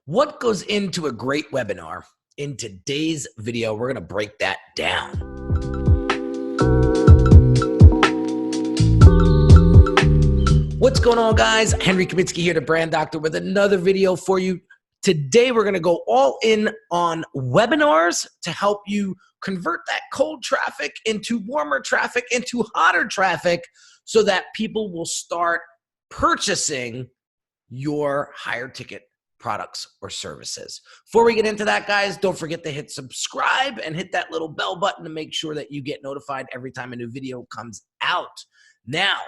What goes into a great webinar? In today's video, we're going to break that down. What's going on, guys? Henry Kaminski here, the Brand Doctor, with another video for you. Today, we're going to go all in on webinars to help you convert that cold traffic into warmer traffic, into hotter traffic, so that people will start purchasing your higher ticket products or services. Before we get into that, guys, don't forget to hit subscribe and hit that little bell button to make sure that you get notified every time a new video comes out. Now,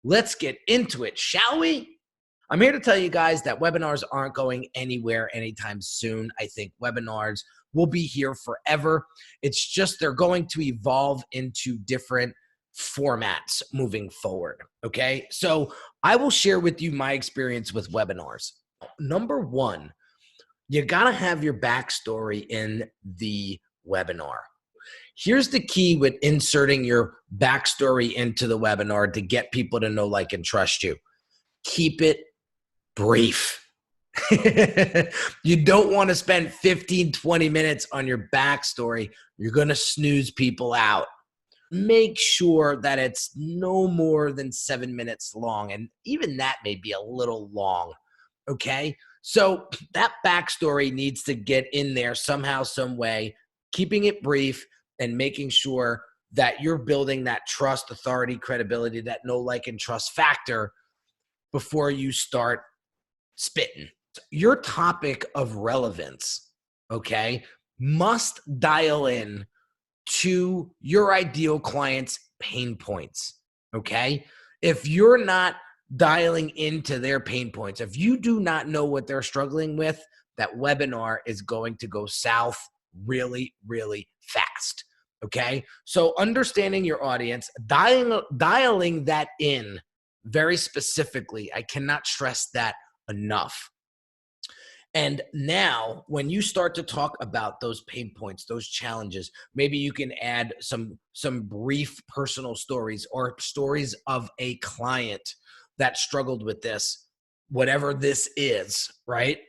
let's get into it, shall we? I'm here to tell you guys that webinars aren't going anywhere anytime soon. I think webinars will be here forever. It's just they're going to evolve into different formats moving forward, okay? So I will share with you my experience with webinars. Number one, you gotta have your backstory in the webinar. Here's the key with inserting your backstory into the webinar to get people to know, like, and trust you. Keep it brief. You don't want to spend 15, 20 minutes on your backstory. You're gonna snooze people out. Make sure that it's no more than 7 minutes long, and even that may be a little long. Okay, so that backstory needs to get in there somehow, some way, keeping it brief and making sure that you're building that trust, authority, credibility, that know, like, and trust factor before you start spitting. Your topic of relevance, okay, must dial in to your ideal client's pain points, okay? If you're not dialing into their pain points, if you do not know what they're struggling with, that webinar is going to go south really, really fast, okay? So understanding your audience, dialing that in very specifically, I cannot stress that enough. And now when you start to talk about those pain points, those challenges, maybe you can add some brief personal stories or stories of a client that struggled with this, whatever this is, right,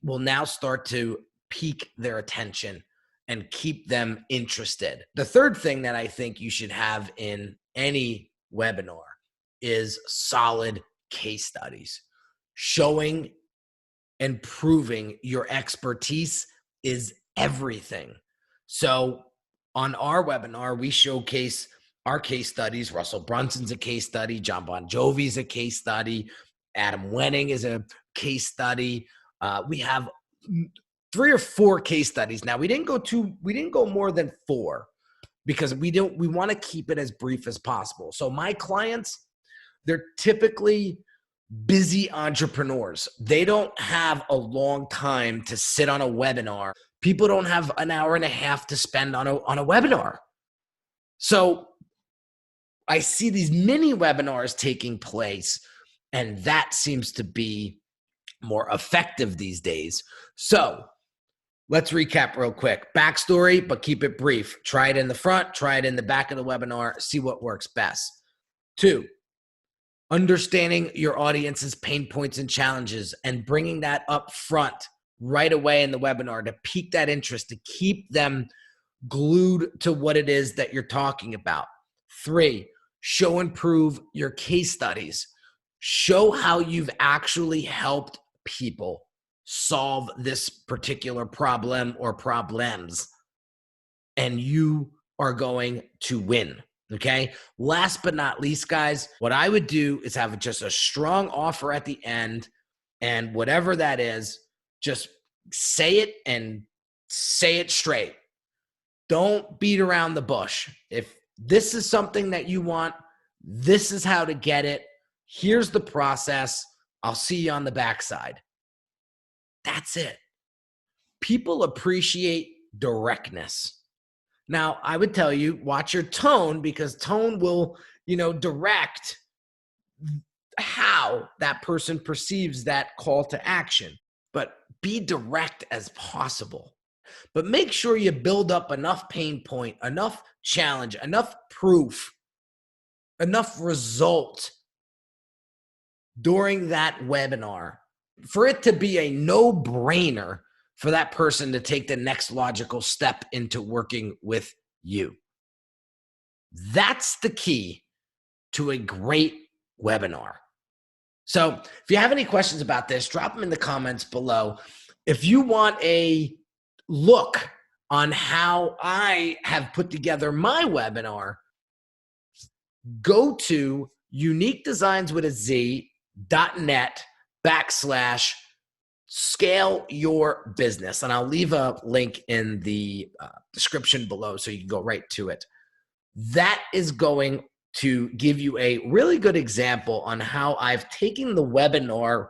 will now start to pique their attention and keep them interested. The third thing that I think you should have in any webinar is solid case studies. Showing and proving your expertise is everything. So on our webinar, we showcase our case studies. Russell Brunson's a case study. John Bon Jovi's a case study. Adam Wenning is a case study. We have 3 or 4 case studies. Now we didn't go more than 4 because we want to keep it as brief as possible. So my clients, they're typically busy entrepreneurs. They don't have a long time to sit on a webinar. People don't have an hour and a half to spend on a webinar. So I see these mini webinars taking place, and that seems to be more effective these days. So let's recap real quick. Backstory, but keep it brief. Try it in the front, try it in the back of the webinar, see what works best. 2, understanding your audience's pain points and challenges and bringing that up front right away in the webinar to pique that interest, to keep them glued to what it is that you're talking about. 3, show and prove your case studies. Show how you've actually helped people solve this particular problem or problems, and you are going to win. Okay. Last but not least, guys, what I would do is have just a strong offer at the end, and whatever that is, just say it and say it straight. Don't beat around the bush. If this is something that you want, this is how to get it. Here's the process. I'll see you on the backside. That's it. People appreciate directness. Now, I would tell you, watch your tone, because tone will, direct how that person perceives that call to action. But be direct as possible. But make sure you build up enough pain point, enough challenge, enough proof, enough result during that webinar for it to be a no-brainer for that person to take the next logical step into working with you. That's the key to a great webinar. So if you have any questions about this, drop them in the comments below. If you want a look on how I have put together my webinar, go to uniquedesignz.net/scale your business. And I'll leave a link in the description below so you can go right to it. That is going to give you a really good example on how I've taken the webinar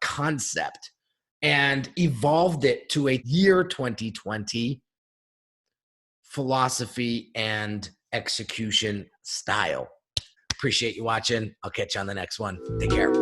concept and evolved it to a year 2020 philosophy and execution style. Appreciate you watching. I'll catch you on the next one. Take care.